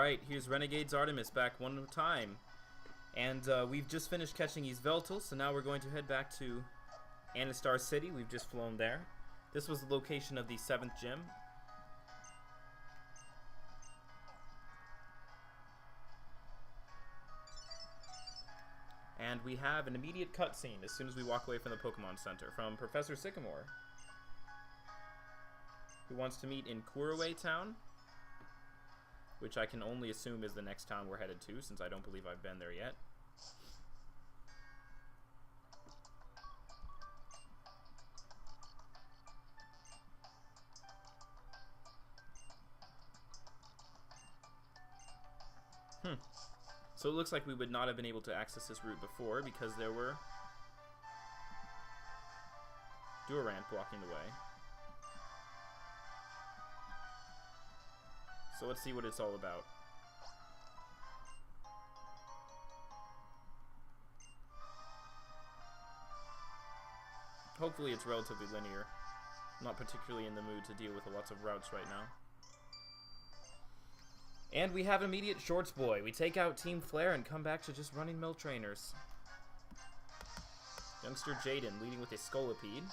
Alright, here's Renegade's Artemiis back one more time. And we've just finished catching Yveltal, so now we're going to head back to Anistar City. We've just flown there. This was the location of the 7th gym. And we have an immediate cutscene as soon as we walk away from the Pokemon Center from Professor Sycamore, who wants to meet in Kuraway Town, which I can only assume is the next town we're headed to, since I don't believe I've been there yet. So it looks like we would not have been able to access this route before because there were Durant blocking the way. So let's see what it's all about. Hopefully it's relatively linear. I'm not particularly in the mood to deal with lots of routes right now. And we have immediate Shorts Boy. We take out Team Flare and come back to just running mill trainers. Youngster Jaden leading with a Scolipede.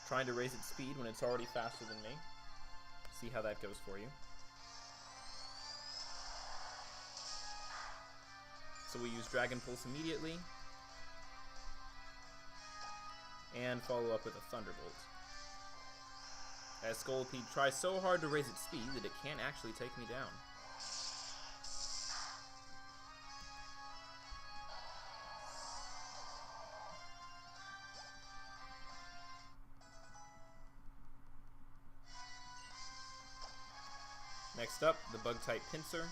Trying to raise its speed when it's already faster than me. See how that goes for you. So we use Dragon Pulse immediately. And follow up with a Thunderbolt. As Scolipede tries so hard to raise its speed that it can't actually take me down. Next up, the Bug-type Pinsir.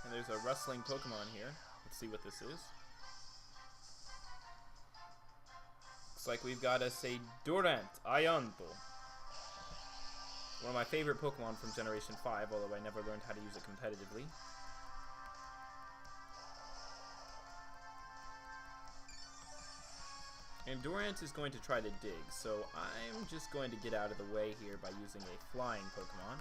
And there's a rustling Pokemon here. Let's see what this is. Looks like we've got us a Durant Ayanto. One of my favorite Pokemon from Generation 5, although I never learned how to use it competitively. And Durant is going to try to dig, so I'm just going to get out of the way here by using a flying Pokemon.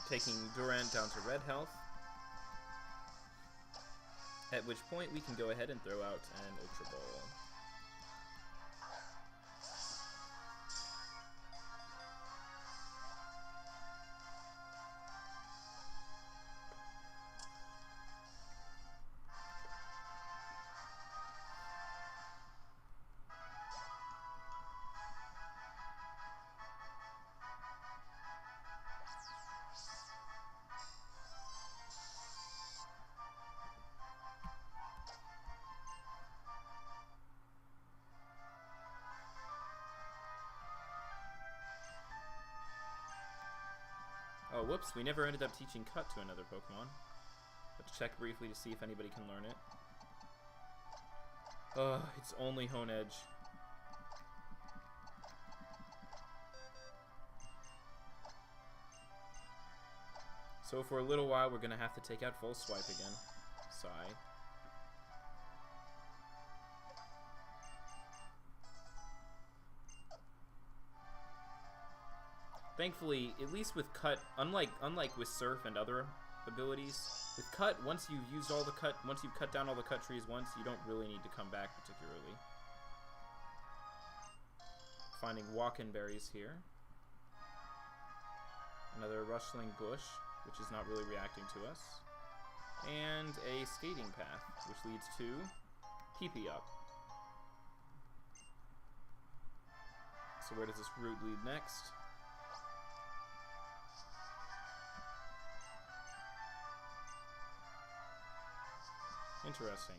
Taking Durant down to red health, at which point we can go ahead and throw out an Ultra Ball. Oh, whoops, we never ended up teaching Cut to another Pokemon. Let's check briefly to see if anybody can learn it. Ugh, it's only Hone Edge. So for a little while, we're gonna have to take out Full Swipe again. Sigh. Thankfully, at least with Cut, unlike with Surf and other abilities, with Cut, once you've cut down all the cut trees once, you don't really need to come back particularly. Finding walk-in berries here. Another rustling bush, which is not really reacting to us. And a skating path, which leads to PP up. So where does this route lead next? Interesting.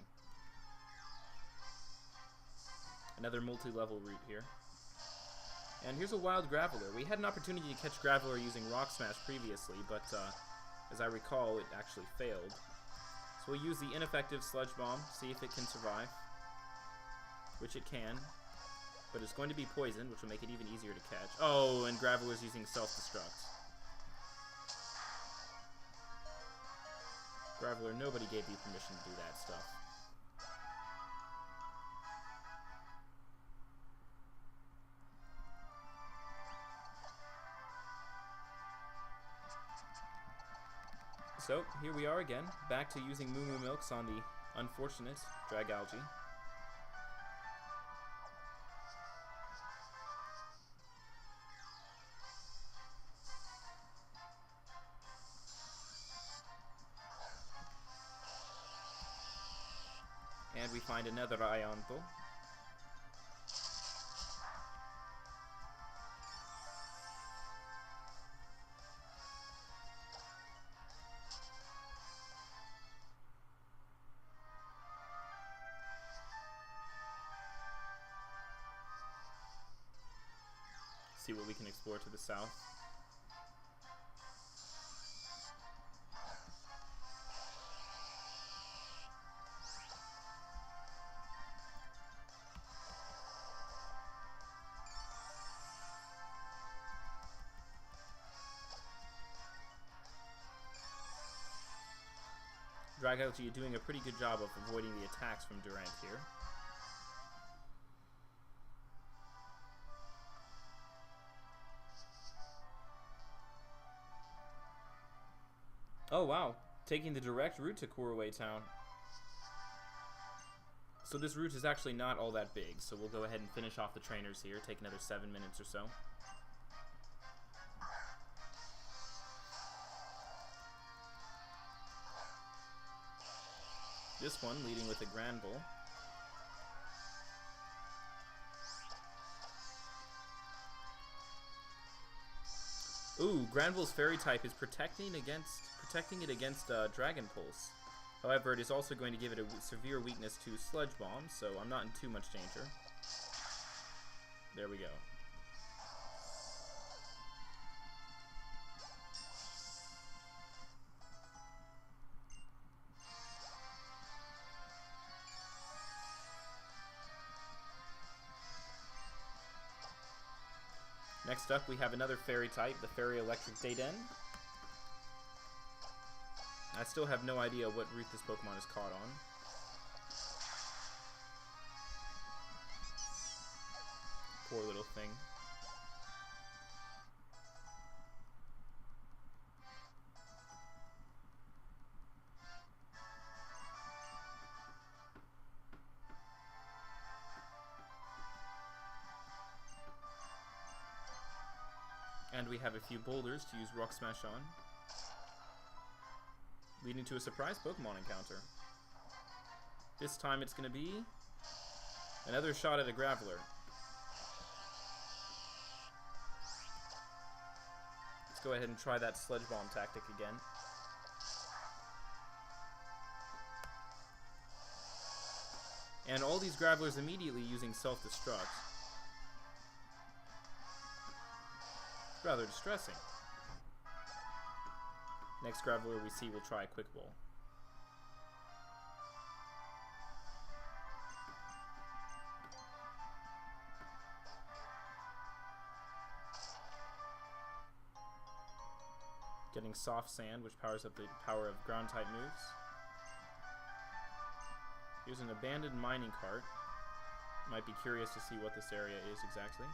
Another multi-level route here. And here's a wild Graveler. We had an opportunity to catch Graveler using Rock Smash previously, but as I recall, it actually failed. So we'll use the ineffective Sludge Bomb, see if it can survive. Which it can. But it's going to be poisoned, which will make it even easier to catch. Oh, and Graveler's using Self-Destruct. Graveler, nobody gave you permission to do that stuff. So, here we are again, back to using Moo Moo Milks on the unfortunate Dragalge. And we find another Ionto. See what we can explore to the south. Dragalge, you're doing a pretty good job of avoiding the attacks from Durant here. Oh wow, taking the direct route to Kuraway Town. So this route is actually not all that big, so we'll go ahead and finish off the trainers here, take another 7 minutes or so. This one leading with a Granbull. Ooh, Granbull's Fairy type is protecting it against Dragon Pulse. However, it is also going to give it a severe weakness to Sludge Bomb, so I'm not in too much danger. There we go. Next up, we have another Fairy type, the Fairy Electric Dayden. I still have no idea what route this Pokemon is caught on. Poor little thing. And we have a few boulders to use Rock Smash on, leading to a surprise Pokemon encounter. This time it's going to be another shot at a Graveler. Let's go ahead and try that Sludge Bomb tactic again. And all these Gravelers immediately using Self-Destruct. Rather distressing. Next Graveler we see will try a Quick Ball. Getting Soft Sand, which powers up the power of ground-type moves. Here's an abandoned mining cart. Might be curious to see what this area is exactly.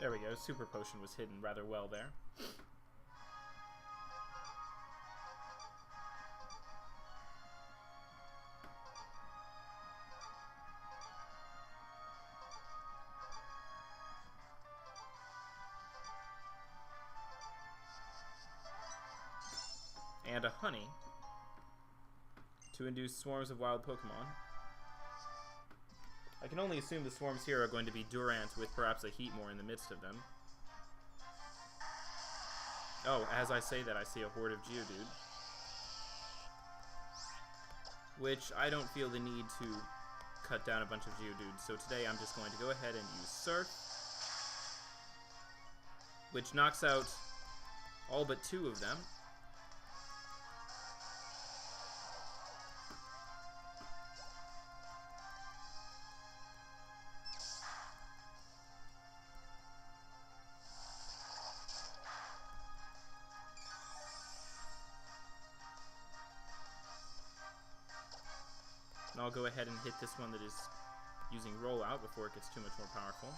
There we go, Super Potion was hidden rather well there. And a honey to induce swarms of wild Pokemon. I can only assume the swarms here are going to be Durant with perhaps a Heatmore in the midst of them. Oh, as I say that, I see a horde of Geodude. Which I don't feel the need to cut down a bunch of Geodudes, so today I'm just going to go ahead and use Surf, which knocks out all but 2 of them. And I'll go ahead and hit this one that is using Rollout before it gets too much more powerful.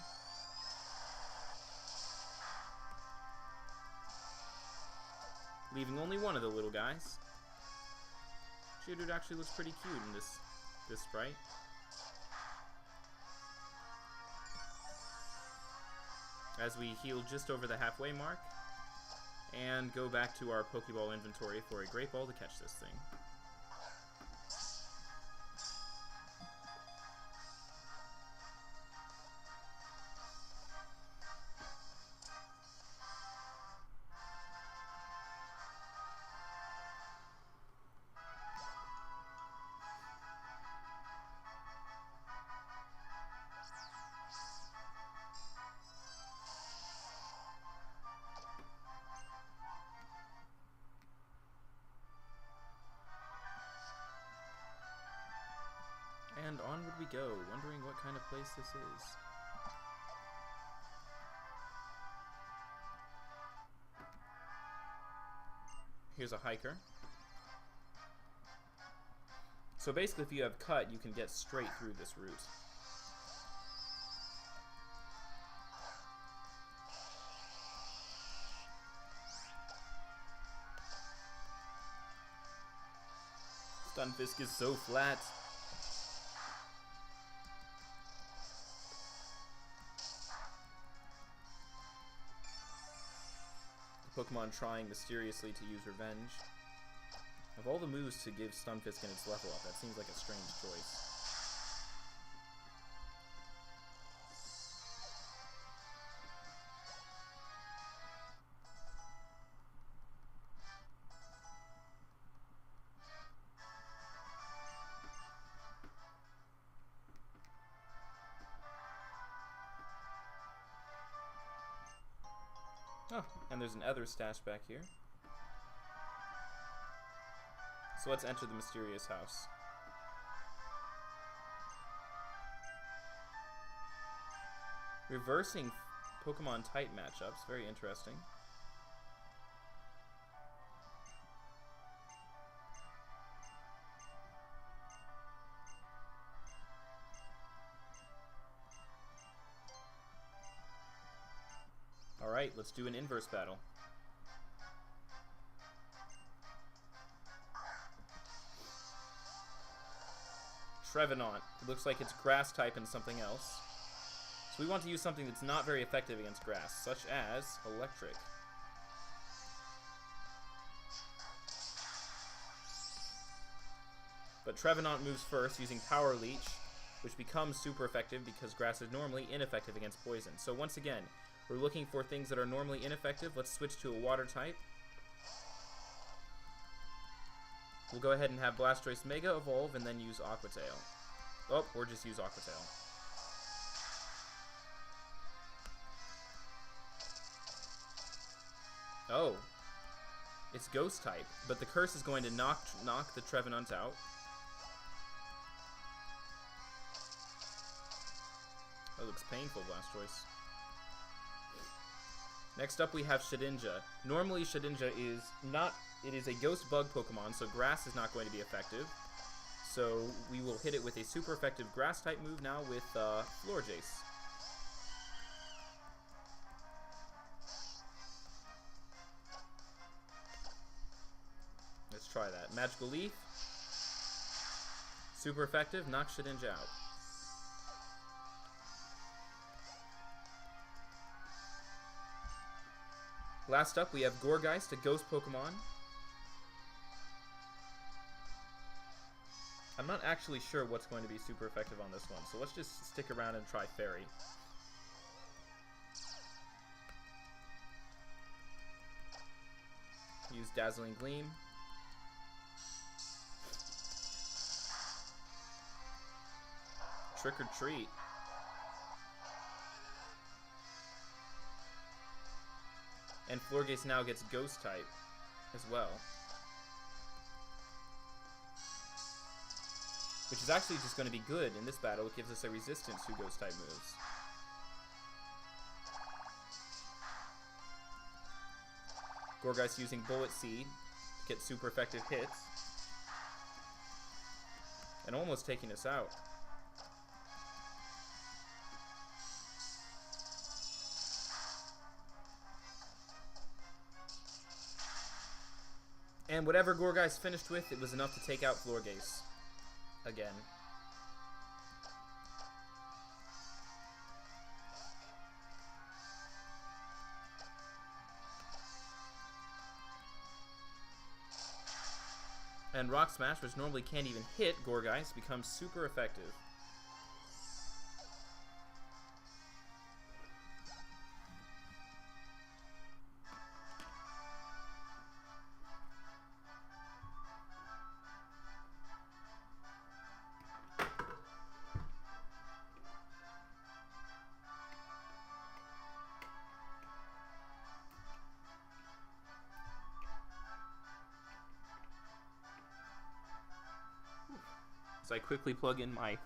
Leaving only one of the little guys. Geodude actually looks pretty cute in this sprite. As we heal just over the halfway mark, and go back to our Pokeball inventory for a Great Ball to catch this thing. And onward we go, wondering what kind of place this is. Here's a hiker. So basically if you have cut, you can get straight through this route. Stunfisk is so flat. Pokemon trying mysteriously to use Revenge. Of all the moves to give Stunfisk in its level up, that seems like a strange choice. Oh, and there's an Ether stash back here. So let's enter the mysterious house. Reversing Pokemon type matchups, very interesting. Alright, let's do an inverse battle. Trevenant. It looks like it's grass type and something else. So we want to use something that's not very effective against grass, such as electric. But Trevenant moves first using Power Leech, which becomes super effective because grass is normally ineffective against poison. So once again, We're looking for things that are normally ineffective. Let's switch to a water type. We'll go ahead and have Blastoise Mega Evolve and then use Aqua Tail. Oh, or just use Aqua Tail. Oh. It's Ghost type, but the Curse is going to knock the Trevenant out. That looks painful, Blastoise. Next up we have Shedinja. Normally Shedinja is not... It is a Ghost Bug Pokemon, so Grass is not going to be effective. So we will hit it with a super effective Grass-type move now with Florjace. Let's try that. Magical Leaf. Super effective, knocks Shedinja out. Last up, we have Gourgeist, a Ghost Pokemon. I'm not actually sure what's going to be super effective on this one, so let's just stick around and try Fairy. Use Dazzling Gleam. Trick or Treat. And Florgaze now gets Ghost type as well. Which is actually just going to be good in this battle. It gives us a resistance to Ghost type moves. Gourgeist using Bullet Seed to get super effective hits. And almost taking us out. And whatever Gourgeist finished with, it was enough to take out Florgaze. Again. And Rock Smash, which normally can't even hit Gourgeist, becomes super effective. So I quickly plug in my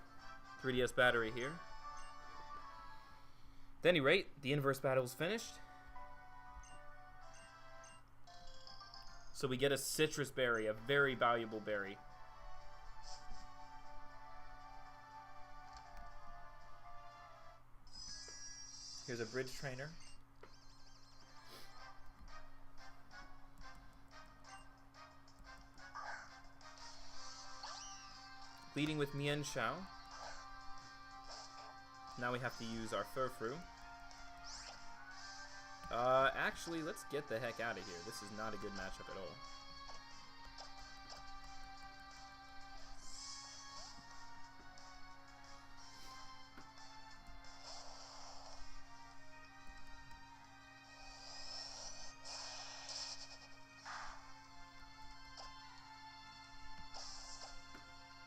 3DS battery here. At any rate, the inverse battle is finished. So we get a Citrus Berry, a very valuable berry. Here's a Bridge Trainer. Leading with Mian Xiao. Now we have to use our Furfrou. Actually, let's get the heck out of here. This is not a good matchup at all.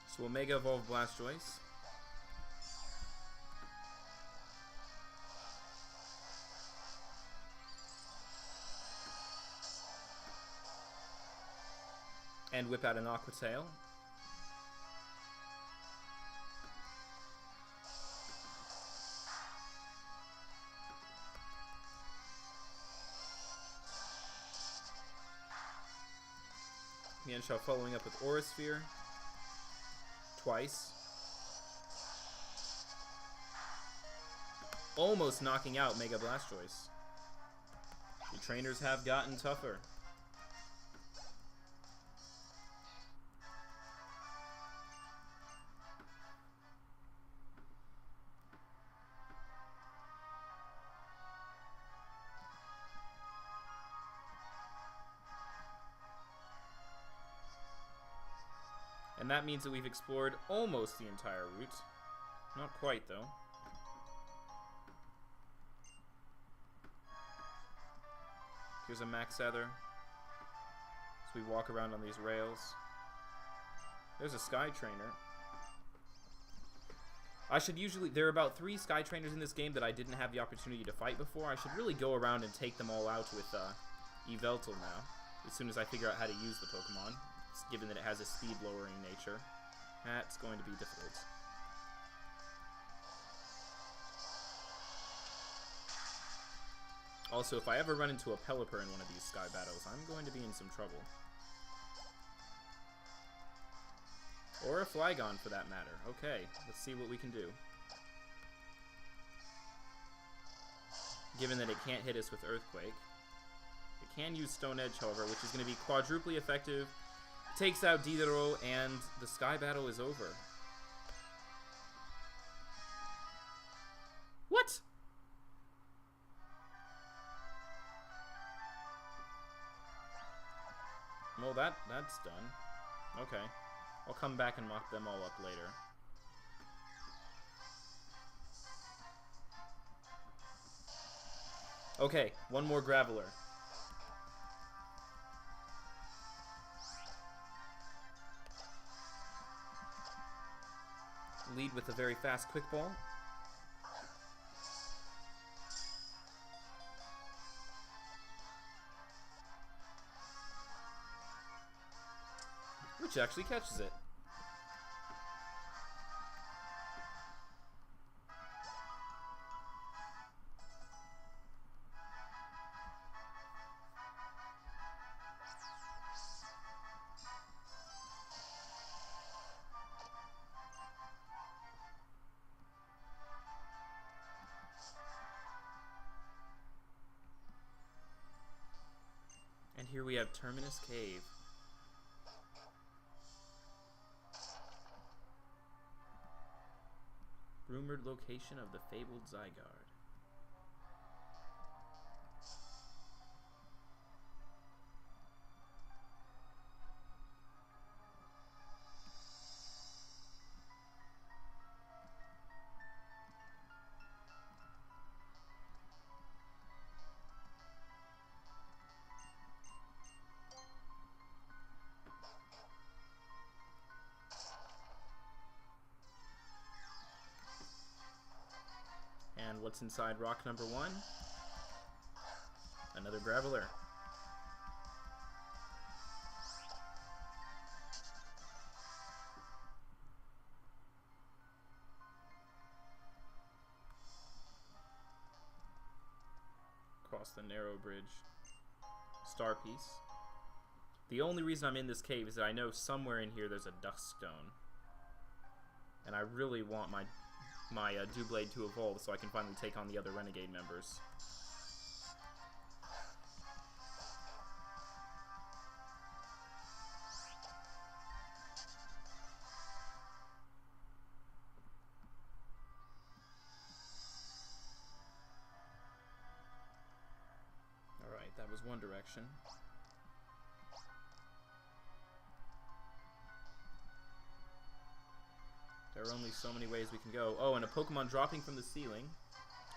So we'll Mega Evolve Blastoise. And whip out an Aqua Tail. Mian Xiao following up with Aura Sphere. Twice. Almost knocking out Mega Blastoise. The trainers have gotten tougher. And that means that we've explored almost the entire route. Not quite, though. Here's a Max Ether. As we walk around on these rails. There's a Sky Trainer. There are about 3 Sky Trainers in this game that I didn't have the opportunity to fight before. I should really go around and take them all out with Yveltal now, as soon as I figure out how to use the Pokemon, given that it has a speed-lowering nature. That's going to be difficult. Also, if I ever run into a Pelipper in one of these Sky battles, I'm going to be in some trouble. Or a Flygon, for that matter. Okay, let's see what we can do. Given that it can't hit us with Earthquake. It can use Stone Edge, however, which is going to be quadruply effective. Takes out Diderot, and the Sky battle is over. What? Well, that's done. Okay. I'll come back and mop them all up later. Okay, one more Graveler. Lead with a very fast Quick Ball. Which actually catches it. And here we have Terminus Cave. Rumored location of the fabled Zygarde. And what's inside rock number 1? Another Graveler. Across the narrow bridge. Star Piece. The only reason I'm in this cave is that I know somewhere in here there's a Dusk Stone. And I really want my Doublade to evolve so I can finally take on the other Renegade members. Alright, that was one direction. There are only so many ways we can go. Oh, and a Pokemon dropping from the ceiling.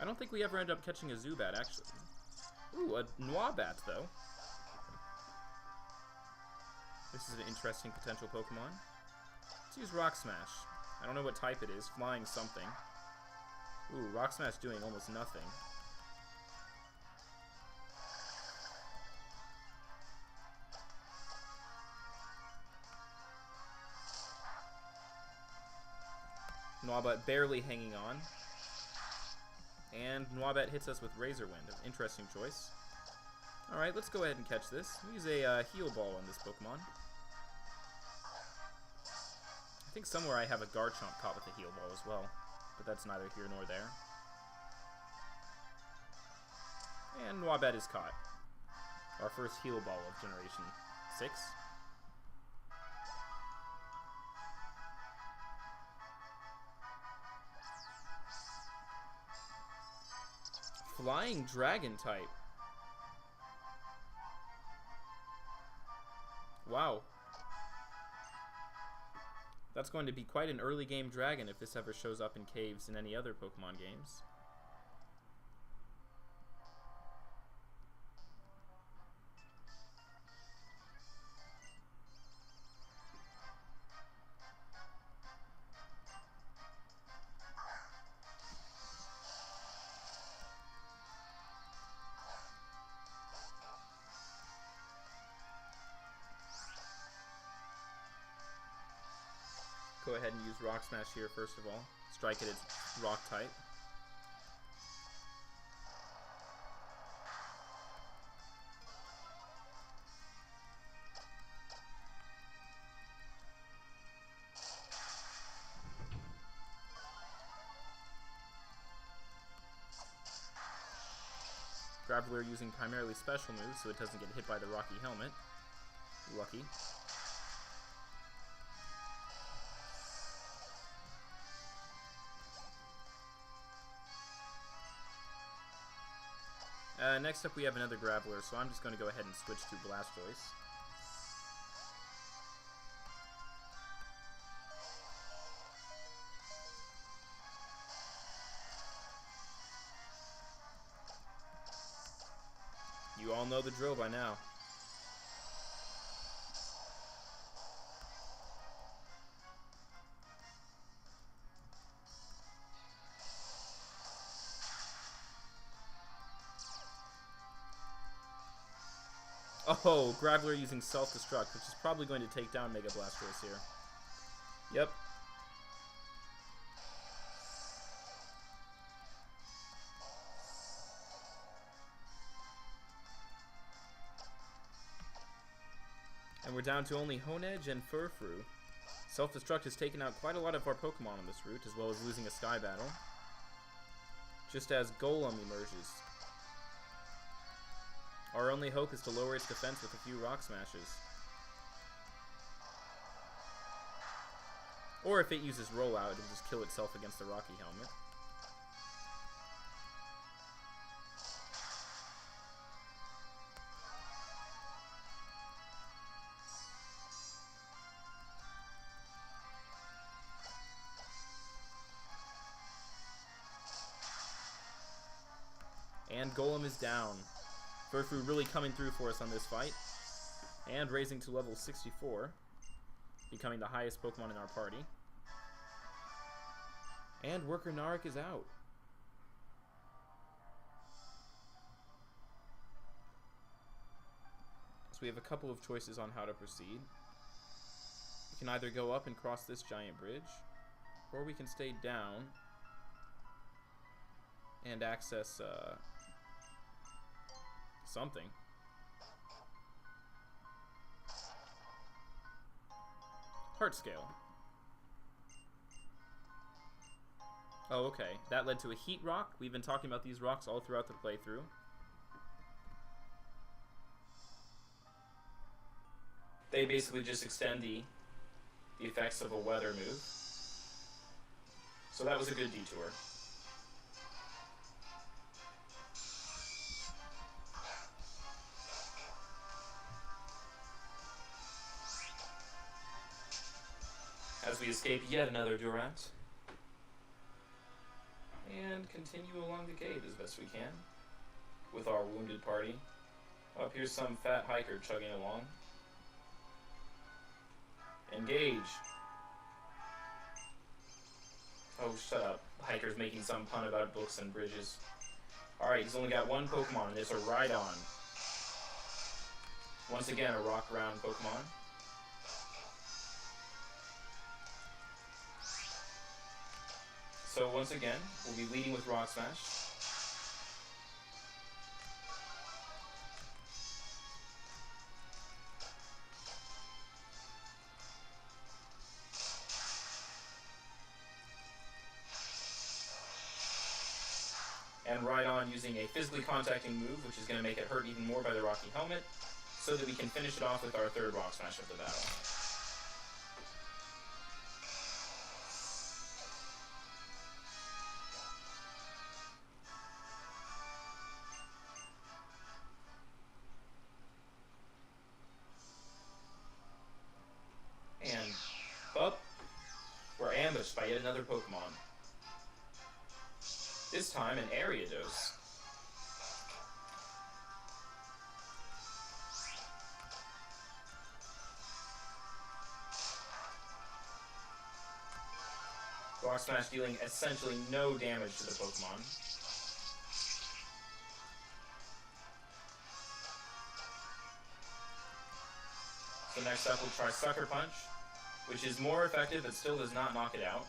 I don't think we ever end up catching a Zubat, actually. Ooh, a Noibat, though. This is an interesting potential Pokemon. Let's use Rock Smash. I don't know what type it is. Flying something. Ooh, Rock Smash doing almost nothing. Noibat barely hanging on. And Noibat hits us with Razor Wind. An interesting choice. Alright, let's go ahead and catch this. We'll use a Heal Ball on this Pokemon. I think somewhere I have a Garchomp caught with a Heal Ball as well. But that's neither here nor there. And Noibat is caught. Our first Heal Ball of Generation 6. Flying Dragon type. Wow. That's going to be quite an early game dragon if this ever shows up in caves in any other Pokemon games. Go ahead and use Rock Smash here first of all. Strike at its rock type. Graveler using primarily special moves so it doesn't get hit by the rocky helmet. Lucky. Next up we have another Graveler, so I'm just going to go ahead and switch to Blastoise. You all know the drill by now. Oh, Graveler using Self-Destruct, which is probably going to take down Mega Blastoise here. Yep. And we're down to only Honedge and Furfrou. Self-Destruct has taken out quite a lot of our Pokemon on this route, as well as losing a Sky Battle. Just as Golem emerges. Our only hope is to lower its defense with a few Rock Smashes. Or if it uses Rollout, it'll just kill itself against the Rocky Helmet. And Golem is down. Furfrou really coming through for us on this fight. And raising to level 64. Becoming the highest Pokemon in our party. And Worker Narik is out. So we have a couple of choices on how to proceed. We can either go up and cross this giant bridge, or we can stay down and access something. Heart Scale. Oh, okay. That led to a Heat Rock. We've been talking about these rocks all throughout the playthrough. They basically just extend the effects of a weather move. So that was a good detour. As we escape yet another Durant. And continue along the cave as best we can. With our wounded party. Oh, here's some fat hiker chugging along. Engage! Oh, shut up. The hiker's making some pun about books and bridges. Alright, he's only got one Pokemon, and it's a Rhydon. Once again, a rock-ground Pokemon. So once again, we'll be leading with Rock Smash. And Rhydon using a physically contacting move, which is going to make it hurt even more by the Rocky Helmet, so that we can finish it off with our third Rock Smash of the battle. And up, we're ambushed by yet another Pokemon. This time an Ariados. Rock Smash dealing essentially no damage to the Pokemon. So next up we'll try Sucker Punch. which is more effective but still does not knock it out.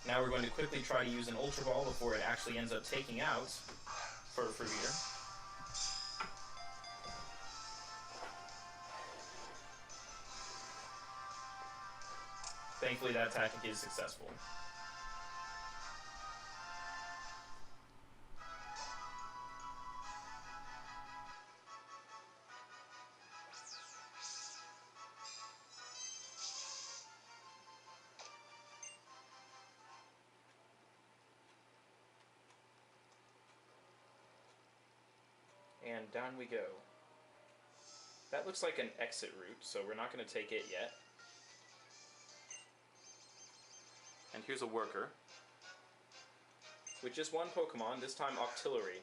Now we're going to quickly try to use an Ultra Ball before it actually ends up taking out Furfrou here. Thankfully that tactic is successful. And down we go. That looks like an exit route, so we're not going to take it yet. And here's a worker. With just one Pokemon, this time Octillery.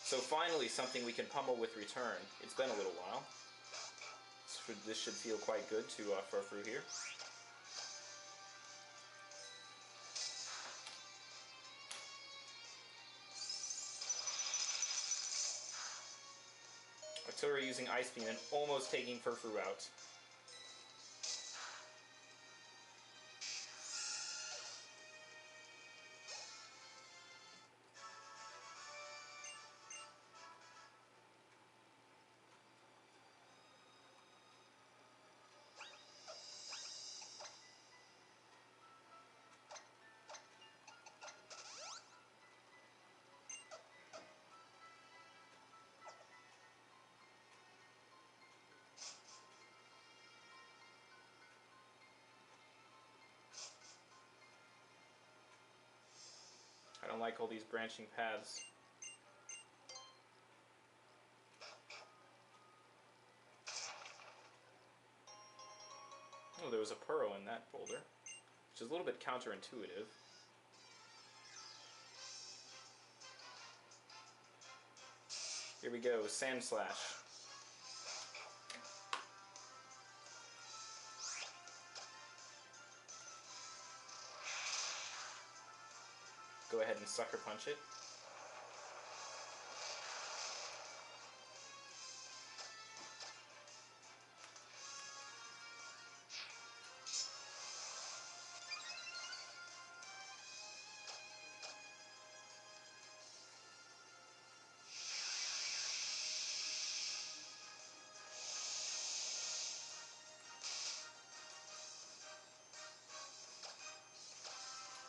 So finally something we can pummel with return. It's been a little while. This should feel quite good to Furfrou here. Octillery using Ice Beam and almost taking Furfrou out. I don't like all these branching paths. Oh, there was a Purrow in that boulder, which is a little bit counterintuitive. Here we go, Sandslash. Go ahead and Sucker Punch it.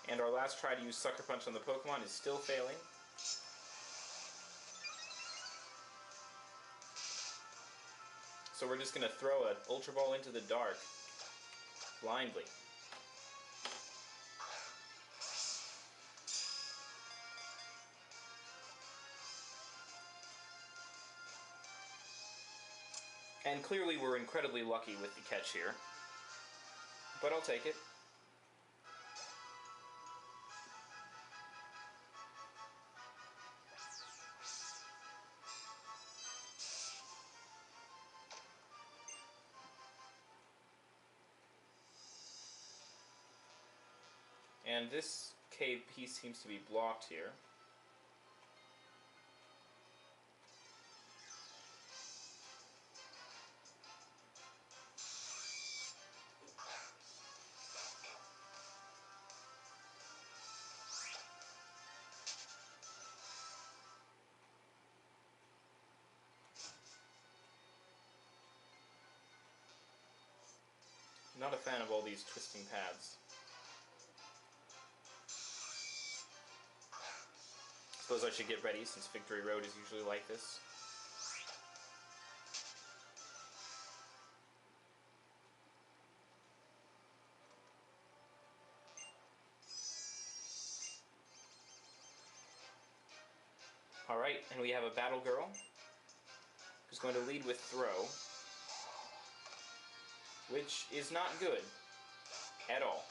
And our last try to use Sucker Punch on the Pokemon is still failing. So we're just going to throw an Ultra Ball into the dark, blindly. And clearly we're incredibly lucky with the catch here, but I'll take it. And this cave piece seems to be blocked here. Not a fan of all these twisting paths. Suppose I should get ready since Victory Road is usually like this. Alright, and we have a Battle Girl who's going to lead with Throw, which is not good at all.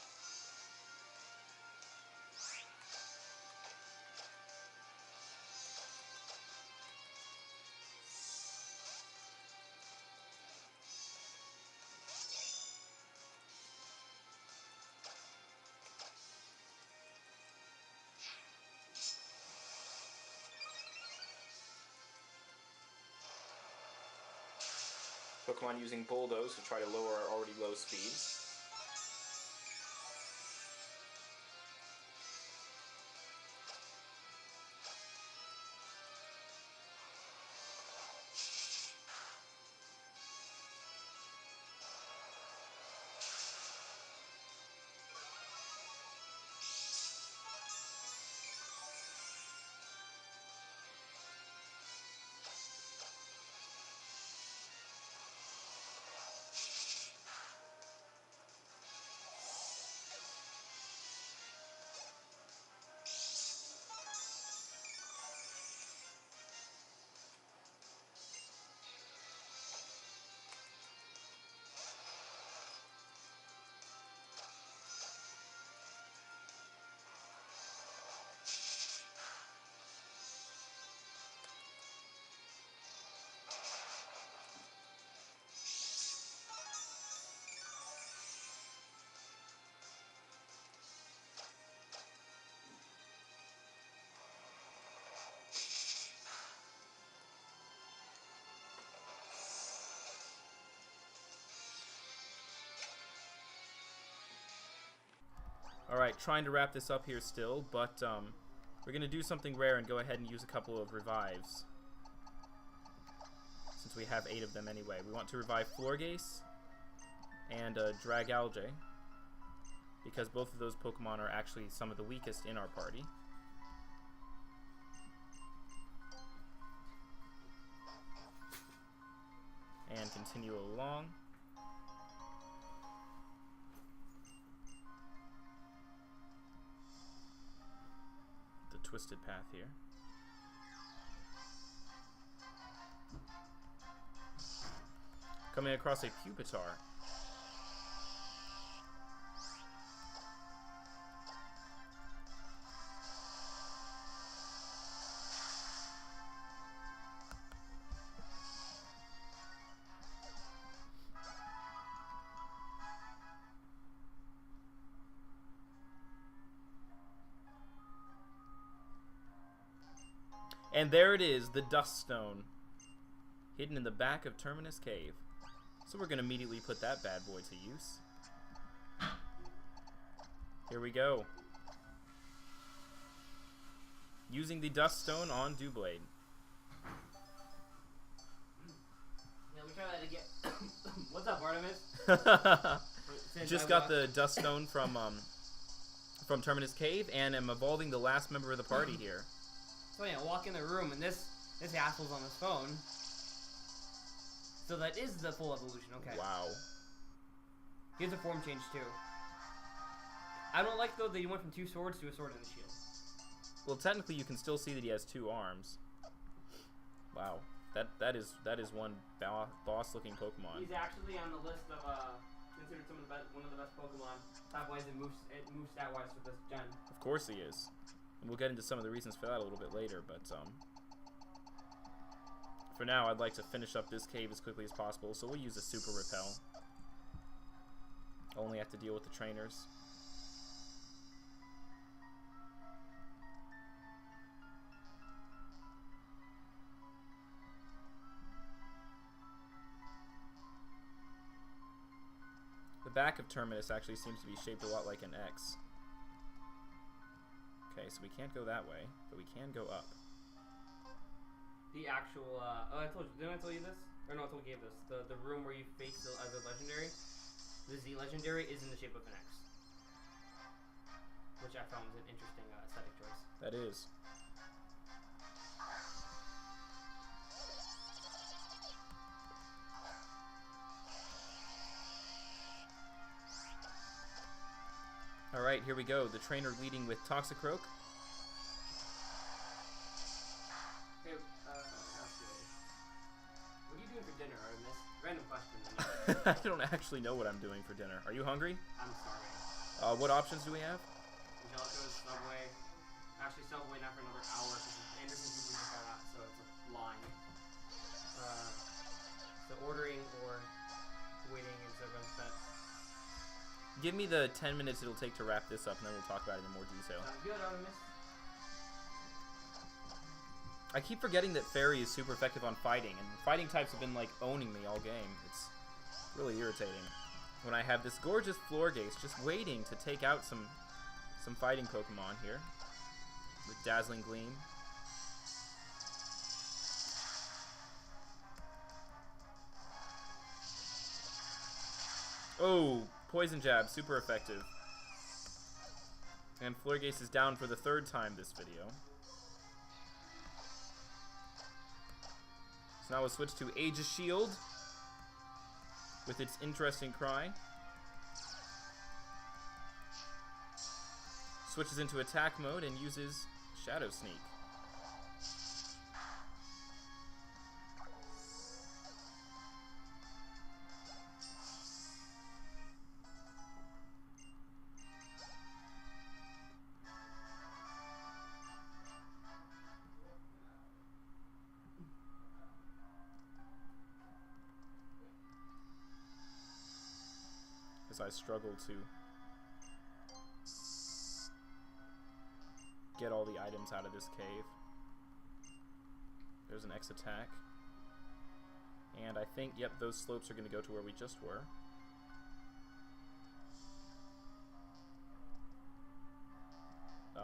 Pokemon using Bulldoze to try to lower our already low speeds. Alright, trying to wrap this up here still, but we're going to do something rare and go ahead and use a couple of revives. Since we have 8 of them anyway. We want to revive Florges and Dragalge, because both of those Pokemon are actually some of the weakest in our party. And continue along. Twisted path here. Coming across a Pupitar. And there it is, the Dusk Stone, hidden in the back of Terminus Cave. So we're going to immediately put that bad boy to use. Here we go. Using the Dusk Stone on Doublade. Yeah, let me try that again. What's up, Artemiis? Just got the Dusk Stone from Terminus Cave, and am evolving the last member of the party here. So yeah, walk in the room, and this asshole's on his phone. So that is the full evolution, okay. Wow. He has a form change, too. I don't like, though, that he went from 2 swords to a sword and a shield. Well, technically, you can still see that he has 2 arms. Wow. That is one boss-looking Pokemon. He's actually on the list of, considered one of the best Pokemon, type-wise and move stat-wise for this gen. Of course he is. And we'll get into some of the reasons for that a little bit later, but for now, I'd like to finish up this cave as quickly as possible, so we'll use a Super Repel. Only have to deal with the trainers. The back of Terminus actually seems to be shaped a lot like an X. Okay, so we can't go that way, but we can go up. The actual, didn't I tell you this? Or no, I told you this. The room where you face as a legendary, the Z legendary, is in the shape of an X. Which I found was an interesting aesthetic choice. That is. Alright, here we go. The trainer leading with Toxicroak. Hey, what are you doing for dinner, Artemiis? Random question. I don't actually know what I'm doing for dinner. Are you hungry? I'm starving. What options do we have? Angelico's, Subway. Actually, Subway not for another hour because Anderson's usually just got out, so it's a line. So ordering or waiting instead of that. Give me the 10 minutes it'll take to wrap this up, and then we'll talk about it in more detail. Sounds good, Artemiis. I keep forgetting that Fairy is super effective on fighting, and fighting types have been like owning me all game. It's really irritating when I have this gorgeous Florgaze just waiting to take out some fighting Pokemon here with Dazzling Gleam. Oh, Poison Jab, super effective. And Florgaze is down for the 3rd time this video. So now we'll switch to Aegishield with its interesting cry. Switches into attack mode and uses Shadow Sneak. As I struggle to get all the items out of this cave. There's an X attack. And I think, yep, those slopes are going to go to where we just were.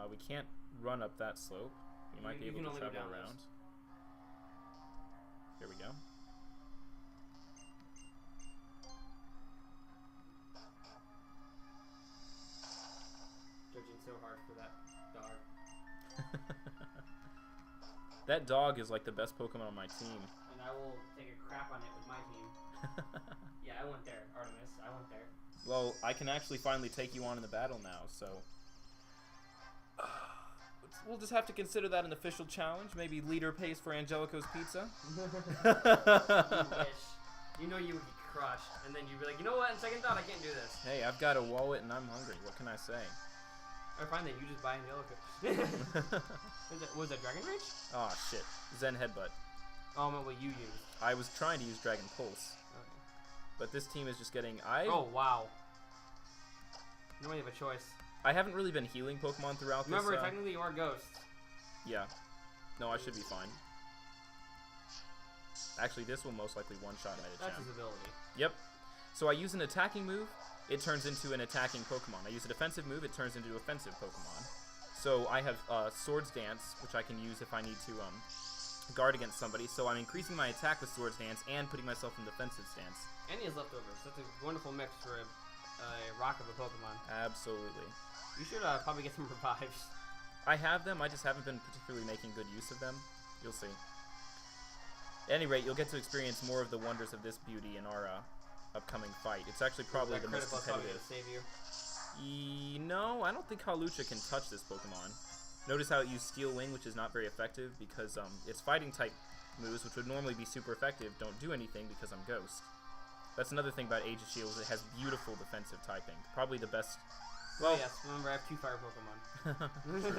We can't run up that slope. We might be able to travel around. Here we go. Judging so hard for that dog. That dog is like the best Pokemon on my team. And I will take a crap on it with my team. Yeah, I went there, Artemiis. I went there. Well, I can actually finally take you on in the battle now, so... we'll just have to consider that an official challenge. Maybe leader pays for Angelico's pizza. You wish. You know you would get crushed, and then you'd be like, you know what, in second thought, I can't do this. Hey, I've got a wallet and I'm hungry. What can I say? Or fine then, you just buy Angelica. Was that Dragon Rage? Oh shit. Zen Headbutt. Oh, I meant what you used. I was trying to use Dragon Pulse. Okay. But this team is just getting... Oh, wow. You don't really have a choice. I haven't really been healing Pokemon throughout this. Remember, technically you are Ghost. Yeah. No, I should be fine. Actually, this will most likely one-shot Medicham. That's his ability. Yep. So I use an attacking move, it turns into an attacking Pokemon. I use a defensive move, it turns into an offensive Pokemon. So I have Swords Dance, which I can use if I need to guard against somebody. So I'm increasing my attack with Swords Dance and putting myself in defensive stance. And he has leftovers. That's a wonderful mix for a rock of a Pokemon. Absolutely. You should probably get some revives. I have them, I just haven't been particularly making good use of them. You'll see. At any rate, you'll get to experience more of the wonders of this beauty in our upcoming fight. It's actually probably the most competitive. Save you. No, I don't think Hawlucha can touch this Pokemon. Notice how it used Steel Wing, which is not very effective because its fighting type moves, which would normally be super effective, don't do anything because I'm Ghost. That's another thing about Aegishield, it has beautiful defensive typing. Probably the best... Well, yes, remember I have 2 fire Pokemon. Sure.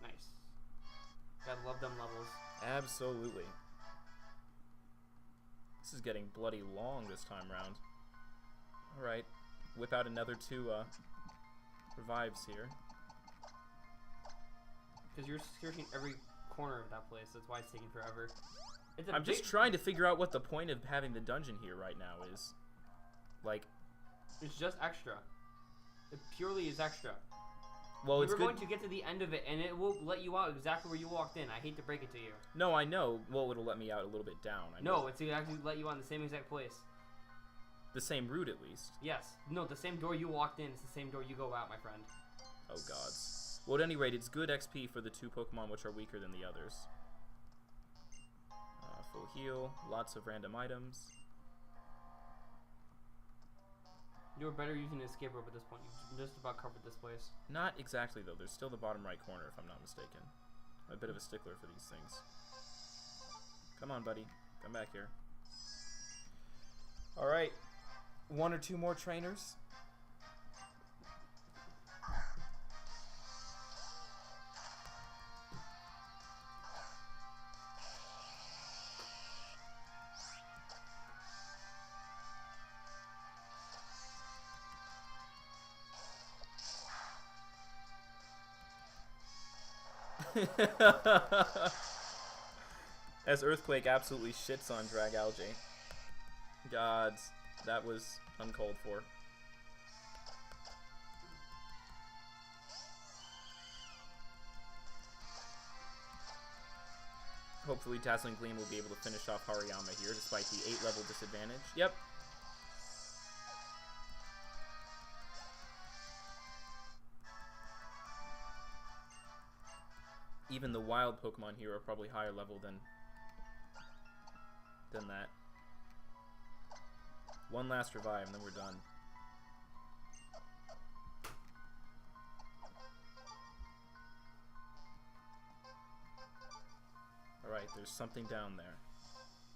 Nice. Gotta love them levels. Absolutely. This is getting bloody long this time round. Alright, whip out another 2 revives here. Because you're searching every corner of that place, that's why it's taking forever. I'm just trying to figure out what the point of having the dungeon here right now is. Like... It's just extra. It purely is extra. Well, it's We're good. going to get to the end of it, and it will let you out exactly where you walked in. I hate to break it to you. No, I know. Well, it'll let me out a little bit down. No, it's actually let you out in the same exact place. The same route, at least. Yes. No, the same door you walked in is the same door you go out, my friend. Oh, gods. Well, at any rate, it's good XP for the 2 Pokemon which are weaker than the others. Full heal, lots of random items. You were better using an escape rope at this point. You've just about covered this place. Not exactly, though. There's still the bottom right corner, if I'm not mistaken. I'm a bit of a stickler for these things. Come on, buddy. Come back here. Alright. 1 or 2 more trainers. As Earthquake absolutely shits on Dragalge. Gods, that was uncalled for. Hopefully Dazzling Gleam will be able to finish off Hariyama here despite the 8-level disadvantage. Yep. Even the wild Pokemon here are probably higher level than that. One last revive and then we're done. Alright, there's something down there.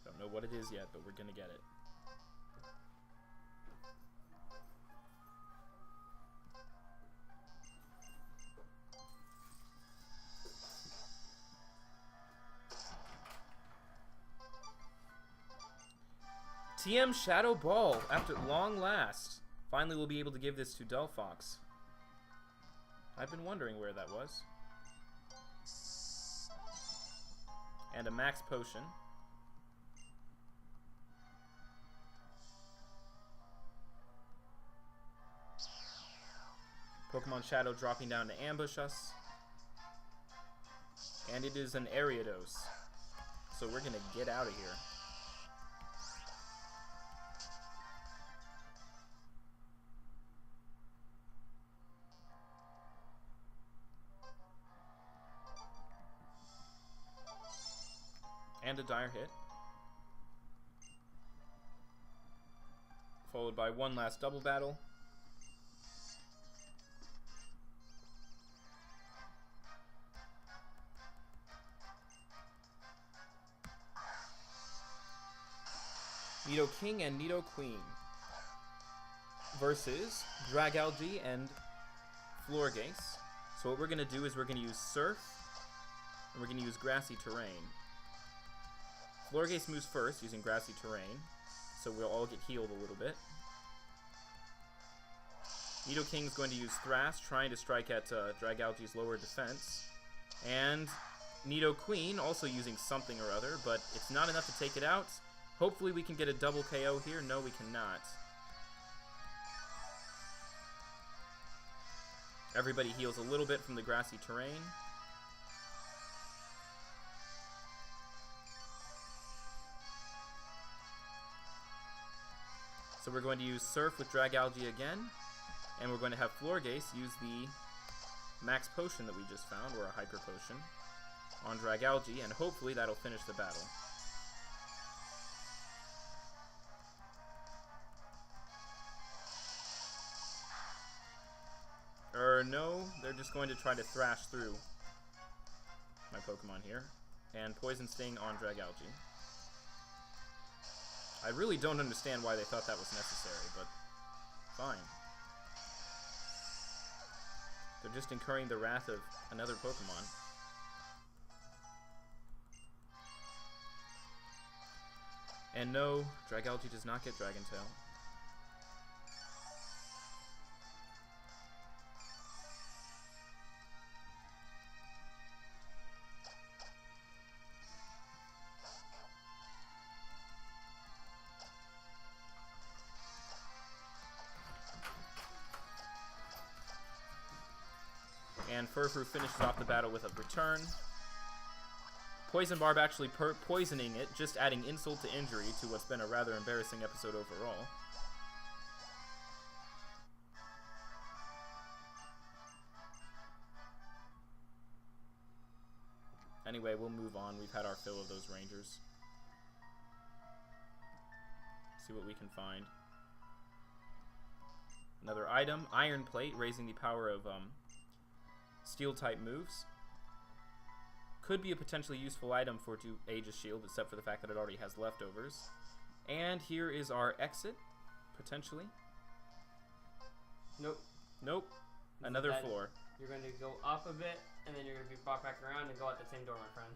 Don't know what it is yet, but we're gonna get it. TM Shadow Ball, after long last. Finally we'll be able to give this to Delphox. I've been wondering where that was. And a max potion. Pokemon Shadow dropping down to ambush us. And it is an Ariados. So we're gonna get out of here. And a dire hit. Followed by one last double battle. Nidoking and Nidoqueen versus Dragalge and Florges. So what we're going to do is we're going to use Surf and we're going to use Grassy Terrain. Florges moves first using Grassy Terrain, so we'll all get healed a little bit. Nidoking is going to use Thrash, trying to strike at Dragalge's lower defense. And Nidoqueen also using something or other, but it's not enough to take it out. Hopefully we can get a double KO here. No, we cannot. Everybody heals a little bit from the Grassy Terrain. So we're going to use Surf with Dragalge again, and we're going to have Florges use the Max Potion that we just found, or a Hyper Potion, on Dragalge, and hopefully that'll finish the battle. No, they're just going to try to thrash through my Pokemon here, and Poison Sting on Dragalge. I really don't understand why they thought that was necessary, but fine. They're just incurring the wrath of another Pokemon. And no, Dragalge does not get Dragon Tail. And Furfrou finishes off the battle with a return. Poison Barb actually poisoning it, just adding insult to injury to what's been a rather embarrassing episode overall. Anyway, we'll move on. We've had our fill of those Rangers. See what we can find. Another item, Iron Plate, raising the power of Steel-type moves. Could be a potentially useful item for Aegis Shield, except for the fact that it already has leftovers. And here is our exit, potentially. Nope. Nope. Another floor. You're going to go up a bit, and then you're going to be brought back around and go out the same door, my friend.